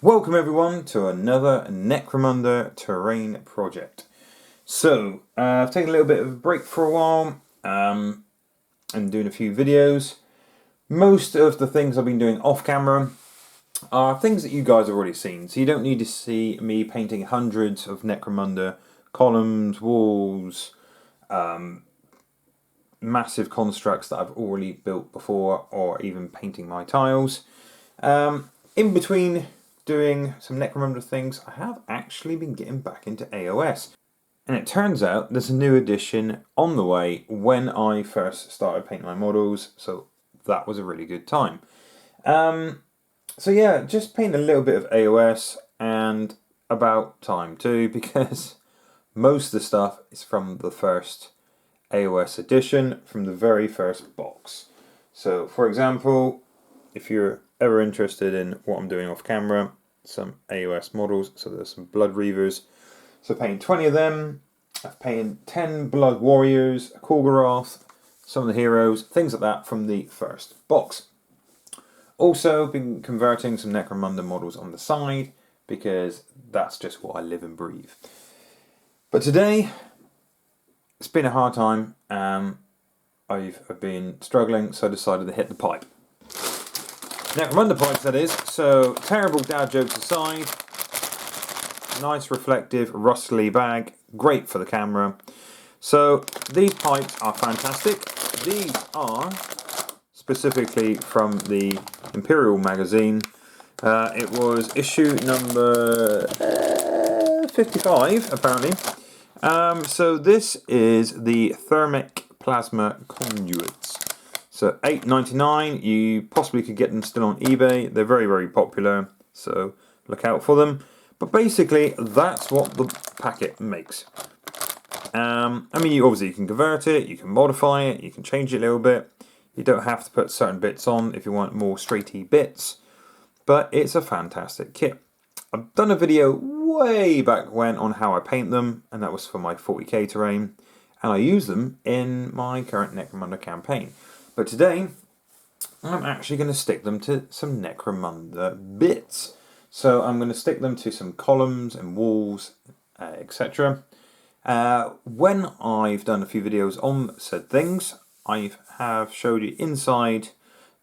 Welcome everyone to another Necromunda terrain project. So, I've taken a little bit of a break for a while and doing a few videos. Most of the things I've been doing off camera are things that you guys have already seen. So you don't need to see me painting hundreds of Necromunda columns, walls, massive constructs that I've already built before, or even painting my tiles. In between doing some Necromunda things, I have actually been getting back into AOS. And it turns out there's a new edition on the way when I first started painting my models, so that was a really good time. So yeah, just paint a little bit of AOS, and about time too, because most of the stuff is from the first AOS edition, from the very first box. So for example, if you're ever interested in what I'm doing off camera, some AOS models, so there's some Blood Reavers. So I've painted 20 of them, I've painted 10 Blood Warriors, a Korgoroth, some of the heroes, things like that from the first box. Also been converting some Necromunda models on the side, because that's just what I live and breathe. But today, it's been a hard time. I've been struggling, so I decided to hit the pipe. Necromunda pipes, that is. So, terrible dad jokes aside, nice reflective rustly bag, great for the camera. So these pipes are fantastic. These are specifically from the Imperial magazine. It was issue number 55 apparently. So this is the thermic plasma conduits. So $8.99, you possibly could get them still on eBay. They're very, very popular, so look out for them. But basically, that's what the packet makes. I mean, you can convert it, you can modify it, you can change it a little bit. You don't have to put certain bits on if you want more straighty bits. But it's a fantastic kit. I've done a video way back when on how I paint them, and that was for my 40k terrain. And I use them in my current Necromunda campaign. But today, I'm actually going to stick them to some Necromunda bits. So I'm going to stick them to some columns and walls, etc. When I've done a few videos on said things, I have showed you inside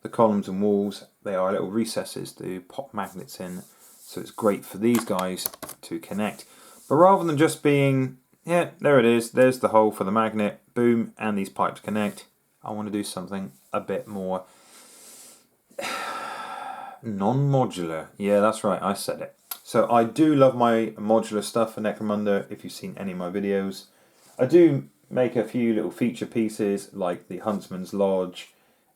the columns and walls. They are little recesses to pop magnets in. So it's great for these guys to connect. But rather than just being, yeah, there it is, there's the hole for the magnet, boom, and these pipes connect. I want to do something a bit more non-modular. Yeah, that's right, I said it. So I do love my modular stuff for Necromunda, if you've seen any of my videos. I do make a few little feature pieces, like the Huntsman's Lodge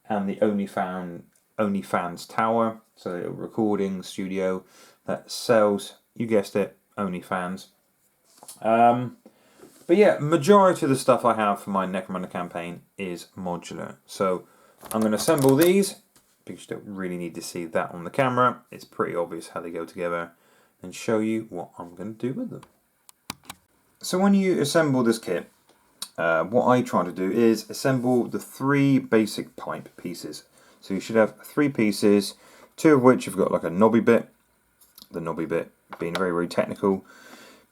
and the OnlyFans Tower. So a little recording studio that sells, you guessed it, OnlyFans. But yeah, majority of the stuff I have for my Necromunda campaign is modular. So I'm going to assemble these, because you don't really need to see that on the camera. It's pretty obvious how they go together, and show you what I'm going to do with them. So when you assemble this kit, what I try to do is assemble the 3 basic pipe pieces. So you should have 3 pieces, 2 of which have got like a knobby bit. The knobby bit being very, very technical,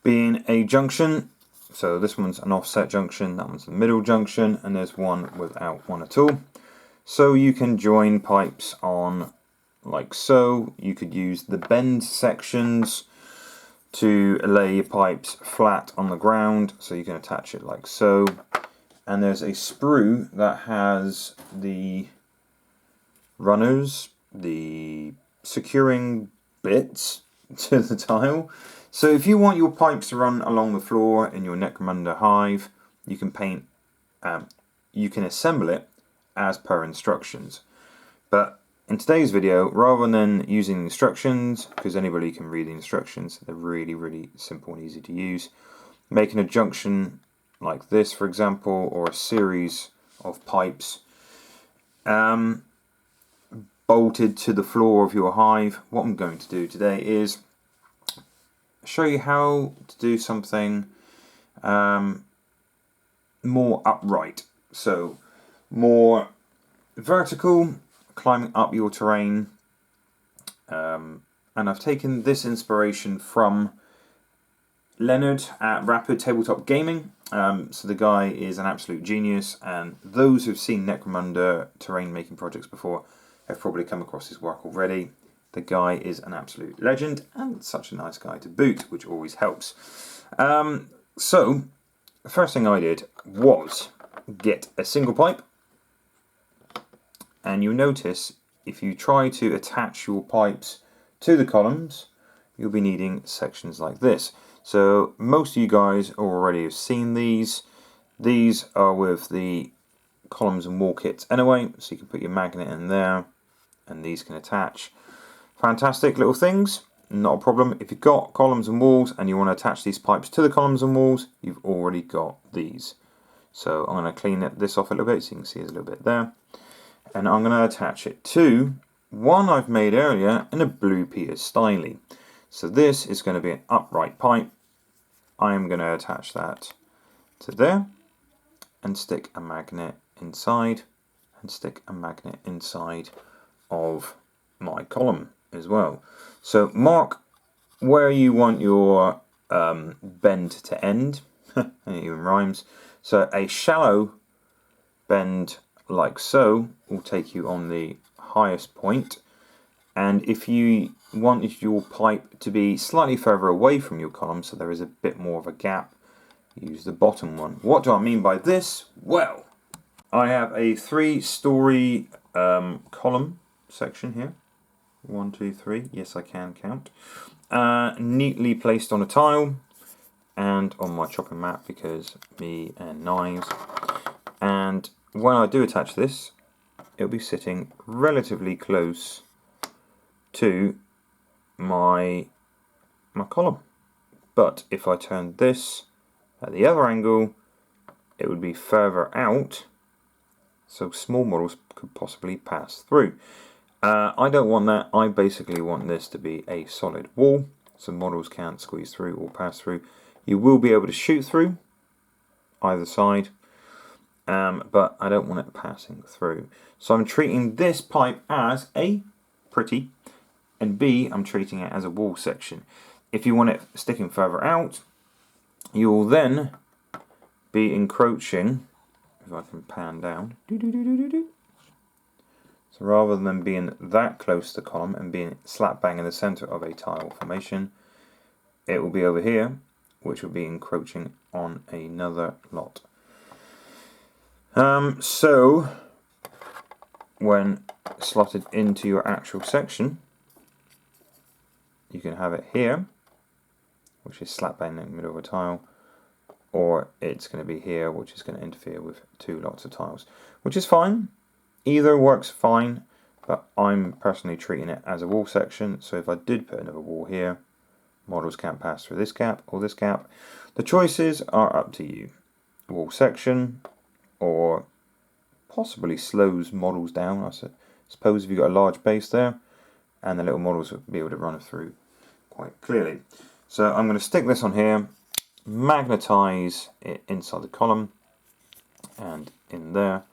being a junction. So this one's an offset junction, that one's the middle junction, and there's one without one at all. So you can join pipes on like so. You could use the bend sections to lay your pipes flat on the ground, so you can attach it like so. And there's a sprue that has the runners, the securing bits to the tile. So if you want your pipes to run along the floor in your Necromunda hive, you can paint, you can assemble it as per instructions. But in today's video, rather than using instructions, because anybody can read the instructions, they're really, really simple and easy to use, making a junction like this, for example, or a series of pipes bolted to the floor of your hive, what I'm going to do today is show you how to do something more upright. So more vertical, climbing up your terrain, and I've taken this inspiration from Leonard at Rapid Tabletop Gaming. So the guy is an absolute genius, and those who've seen Necromunda terrain making projects before have probably come across his work already. The guy is an absolute legend, and such a nice guy to boot, which always helps. So the first thing I did was get a single pipe, and you'll notice if you try to attach your pipes to the columns, you'll be needing sections like this. So most of you guys already have seen these. These are with the columns and wall kits anyway, so you can put your magnet in there and these can attach. Fantastic little things, not a problem. If you've got columns and walls and you want to attach these pipes to the columns and walls, you've already got these. So I'm going to clean this off a little bit so you can see there's a little bit there. And I'm going to attach it to one I've made earlier in a blue Peter Styley. So this is going to be an upright pipe. I'm going to attach that to there and stick a magnet inside and stick a magnet inside of my column as well. So mark where you want your bend to end. It even rhymes. So a shallow bend like so will take you on the highest point, and if you wanted your pipe to be slightly further away from your column so there is a bit more of a gap, use the bottom one. What do I mean by this? Well, I have a 3-story column section here. 1, 2, 3, yes I can count. Neatly placed on a tile and on my chopping mat because me and knives. And when I do attach this, it'll be sitting relatively close to my column. But if I turn this at the other angle, it would be further out, so small models could possibly pass through. I don't want that. I basically want this to be a solid wall, so models can't squeeze through or pass through. You will be able to shoot through either side, but I don't want it passing through. So I'm treating this pipe as a pretty, and B, I'm treating it as a wall section. If you want it sticking further out, you will then be encroaching, if I can pan down, so rather than being that close to the column and being slap bang in the center of a tile formation, it will be over here, which will be encroaching on another lot. So when slotted into your actual section, you can have it here, which is slap bang in the middle of a tile, or it's going to be here, which is going to interfere with 2 lots of tiles, which is fine. Either works fine, but I'm personally treating it as a wall section, so if I did put another wall here, models can't pass through this gap or this gap. The choices are up to you. Wall section, or possibly slows models down. I suppose if you've got a large base there, and the little models will be able to run through quite clearly. So I'm going to stick this on here, magnetize it inside the column, and in there.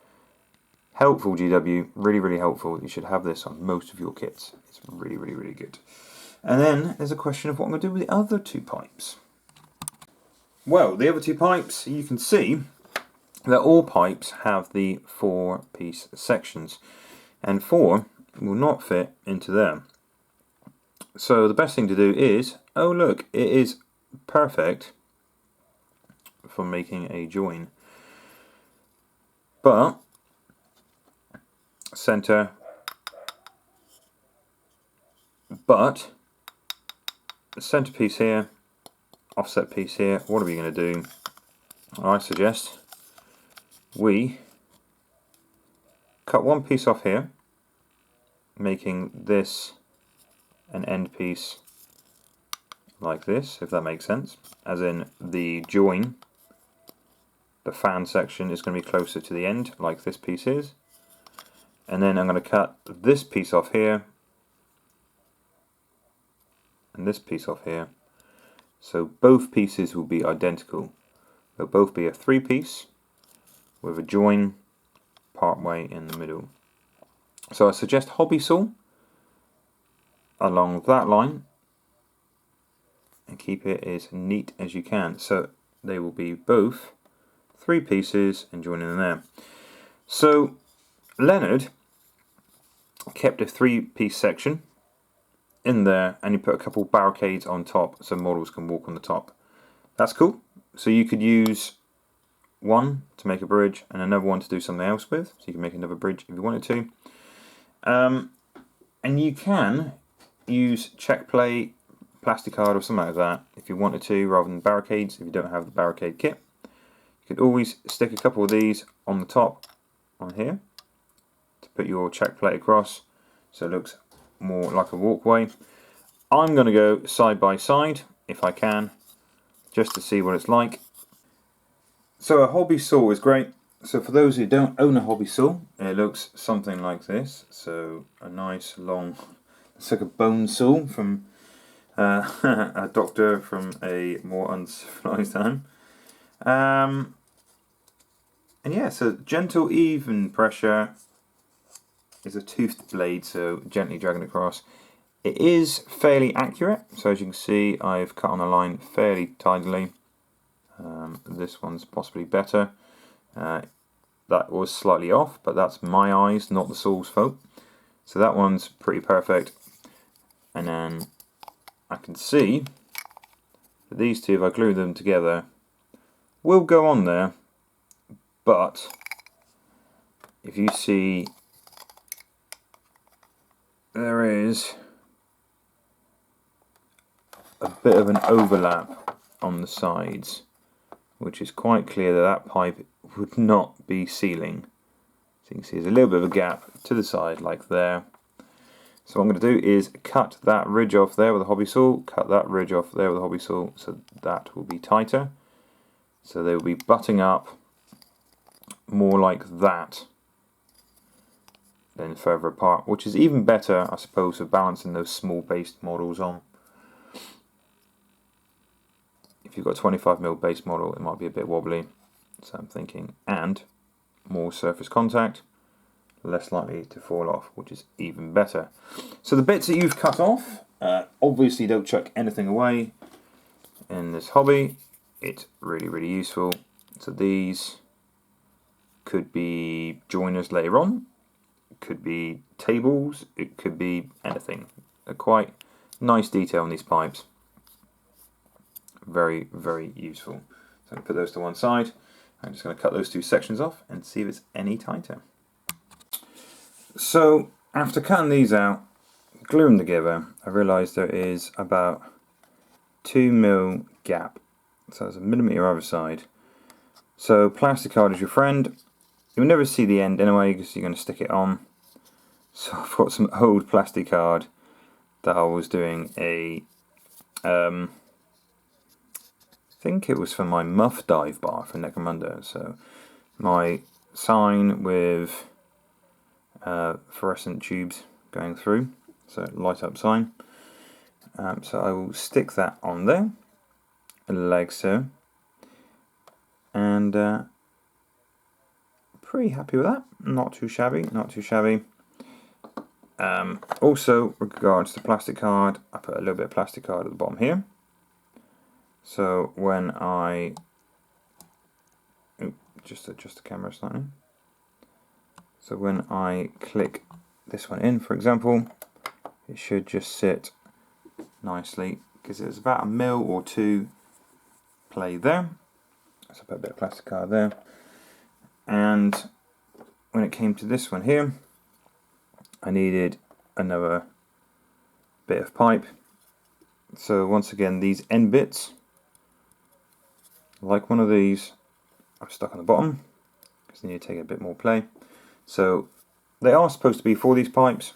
Helpful GW, really, really helpful. You should have this on most of your kits. It's really, really, really good. And then there's a question of what I'm going to do with the other 2 pipes. Well, the other 2 pipes, you can see that all pipes have the 4-piece sections, and 4 will not fit into there. So the best thing to do is, oh look, it is perfect for making a join. But center, but the center piece here, offset piece here, what are we going to do? I suggest we cut one piece off here, making this an end piece like this, if that makes sense, as in the join, the fan section is going to be closer to the end like this piece is. And then I'm going to cut this piece off here and this piece off here, so both pieces will be identical. They'll both be a 3-piece with a join part way in the middle. So I suggest hobby saw along that line and keep it as neat as you can. So they will be both 3 pieces and joining in there. So Leonard kept a 3-piece section in there, and he put a couple barricades on top so models can walk on the top. That's cool. So you could use one to make a bridge and another one to do something else with. So you can make another bridge if you wanted to. And you can use check plate, plastic card or something like that if you wanted to, rather than barricades if you don't have the barricade kit. You could always stick a couple of these on the top on here to put your check plate across so it looks more like a walkway. I'm going to go side by side if I can, just to see what it's like. So a hobby saw is great. So for those who don't own a hobby saw, it looks something like this. So a nice long, it's like a bone saw from a doctor from a more uncivilized time. And yeah, so gentle even pressure is a toothed blade, so gently dragging across. It is fairly accurate, so as you can see I've cut on a line fairly tidily. This one's possibly better. That was slightly off, but that's my eyes, not the saw's fault. So that one's pretty perfect. And then I can see that these two, if I glue them together, will go on there. But if you see, there is a bit of an overlap on the sides, which is quite clear that that pipe would not be sealing. So you can see there's a little bit of a gap to the side like there. So what I'm going to do is cut that ridge off there with a hobby saw, cut that ridge off there with a hobby saw, so that will be tighter. So they will be butting up more like that than further apart, which is even better, I suppose, for balancing those small based models on. If you've got a 25mm base model, it might be a bit wobbly, so I'm thinking, and more surface contact, less likely to fall off, which is even better. So the bits that you've cut off, obviously don't chuck anything away in this hobby. It's really, really useful. So these could be joiners later on, it could be tables, it could be anything. A quite nice detail on these pipes. Very, very useful. So I'm going to put those to one side. I'm just going to cut those 2 sections off and see if it's any tighter. So after cutting these out, gluing them together, I realised there is about 2mm gap. So it's a millimetre either side. So plastic card is your friend. You'll never see the end anyway because you're going to stick it on. So I've got some old plastic card that I was doing a I think it was for my muff dive bar for Necromunda. So my sign with fluorescent tubes going through, so light up sign. So I will stick that on there, like so, and pretty happy with that. Not too shabby, not too shabby. Also, regards to plastic card, I put a little bit of plastic card at the bottom here. So when I just adjust the camera slightly. So when I click this one in, for example, it should just sit nicely because it's about 1mm or 2 play there. So I put a bit of plastic card there. And when it came to this one here, I needed another bit of pipe. So once again, these end bits, like one of these, I've stuck on the bottom because they need to take a bit more play. So they are supposed to be for these pipes,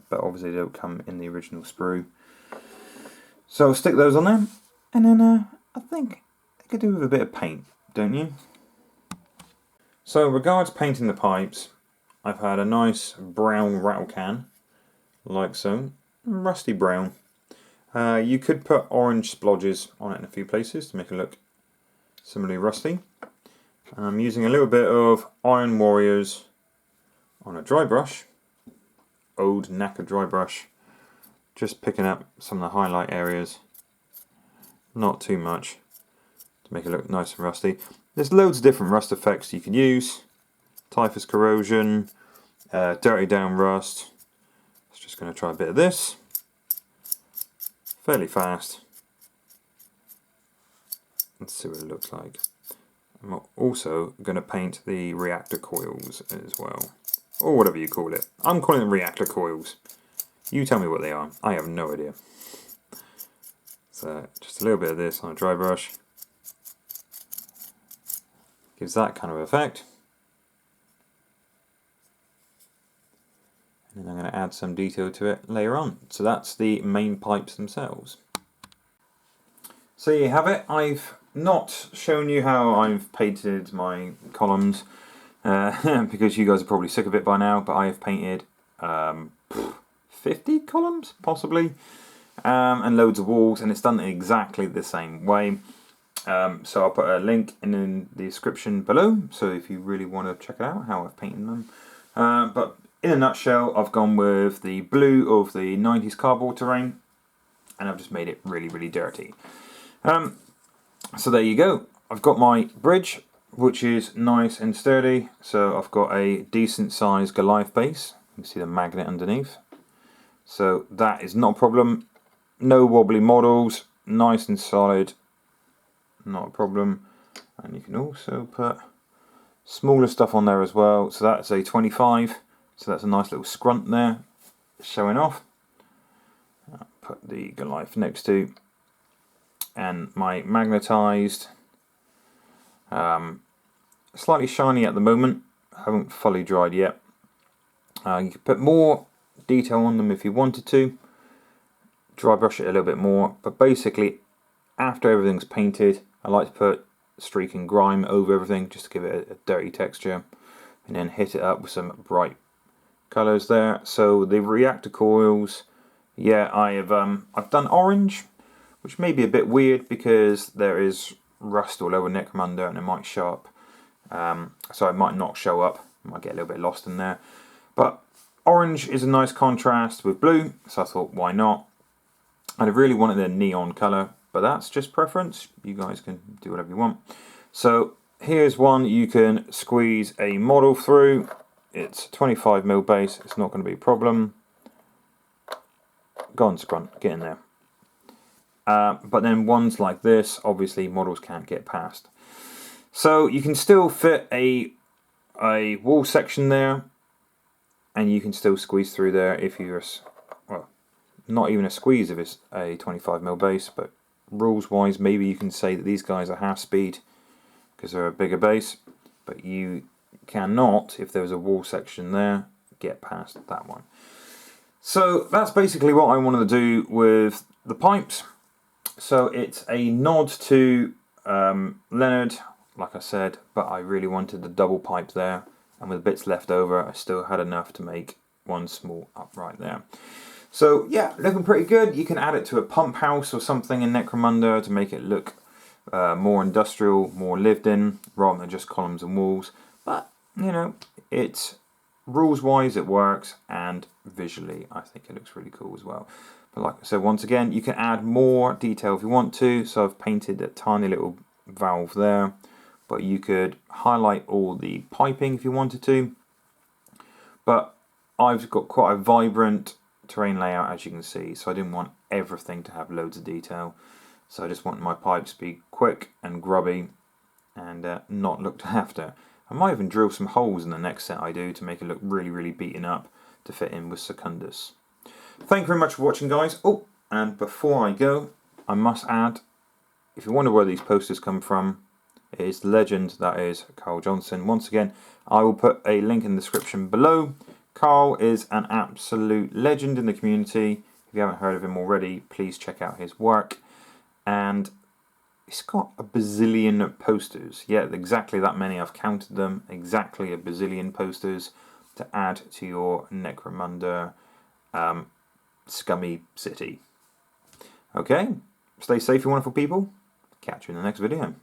but obviously they don't come in the original sprue. So I'll stick those on there, and then I think I could do with a bit of paint, don't you? So regards painting the pipes, I've had a nice brown rattle can, like so, rusty brown. You could put orange splodges on it in a few places to make it look similarly rusty. I'm using a little bit of Iron Warriors on a dry brush, old knackered dry brush, Just picking up some of the highlight areas, not too much, to make it look nice and rusty. There's loads of different rust effects you can use. Typhus corrosion, dirty down rust. I'm just going to try a bit of this, fairly fast. Let's see what it looks like. I'm also going to paint the reactor coils as well, or whatever you call it. I'm calling them reactor coils. You tell me what they are. I have no idea. So just a little bit of this on a dry brush. Gives that kind of effect. And then I'm going to add some detail to it later on. So that's the main pipes themselves. So you have it. I've not shown you how I've painted my columns because you guys are probably sick of it by now, but I have painted 50 columns possibly, and loads of walls, and it's done exactly the same way. So I'll put a link in the description below, so if you really want to check it out how I've painted them. But in a nutshell, I've gone with the blue of the 90s cardboard terrain, and I've just made it really, really dirty. So there you go. I've got my bridge, which is nice and sturdy. So I've got a decent sized Goliath base. You can see the magnet underneath. So that is not a problem. No wobbly models, nice and solid, not a problem. And you can also put smaller stuff on there as well. So that's a 25. So that's a nice little scrunt there, showing off. I'll put the Goliath next to. And my magnetized, slightly shiny at the moment, haven't fully dried yet. You could put more detail on them if you wanted to, dry brush it a little bit more, but basically after everything's painted I like to put streak and grime over everything just to give it a dirty texture, and then hit it up with some bright colours there. So the reactor coils, yeah, I've done orange, which may be a bit weird because there is rust all over Necromunda and it might show up. So it might not show up, might get a little bit lost in there. But orange is a nice contrast with blue, so I thought why not. I'd have really wanted a neon colour, but that's just preference. You guys can do whatever you want. So here's one you can squeeze a model through. It's 25mm base, it's not going to be a problem. Go on, Scrunt, get in there. But then ones like this, obviously models can't get past. So you can still fit a wall section there, and you can still squeeze through there if you're, well, not even a squeeze if it's a 25mm base, but rules wise maybe you can say that these guys are half speed because they're a bigger base, but you cannot, if there was a wall section there, get past that one. So that's basically what I wanted to do with the pipes. So it's a nod to Leonard, like I said, but I really wanted the double pipe there, and with bits left over I still had enough to make one small upright there. So yeah, looking pretty good. You can add it to a pump house or something in Necromunda to make it look more industrial, more lived in, rather than just columns and walls. But you know, it's rules wise it works, and visually I think it looks really cool as well. But like I said, once again, you can add more detail if you want to. So I've painted a tiny little valve there, but you could highlight all the piping if you wanted to. But I've got quite a vibrant terrain layout, as you can see, so I didn't want everything to have loads of detail. So I just wanted my pipes to be quick and grubby and not looked after. I might even drill some holes in the next set I do to make it look really, really beaten up to fit in with Secundus. Thank you very much for watching, guys. Oh, and before I go, I must add, if you wonder where these posters come from, it is the legend that is Carl Johnson. Once again, I will put a link in the description below. Carl is an absolute legend in the community. If you haven't heard of him already, please check out his work. And it's got a bazillion posters. Yeah, exactly that many. I've counted them. Exactly a bazillion posters to add to your Necromunda scummy city. Okay, stay safe, you wonderful people. Catch you in the next video.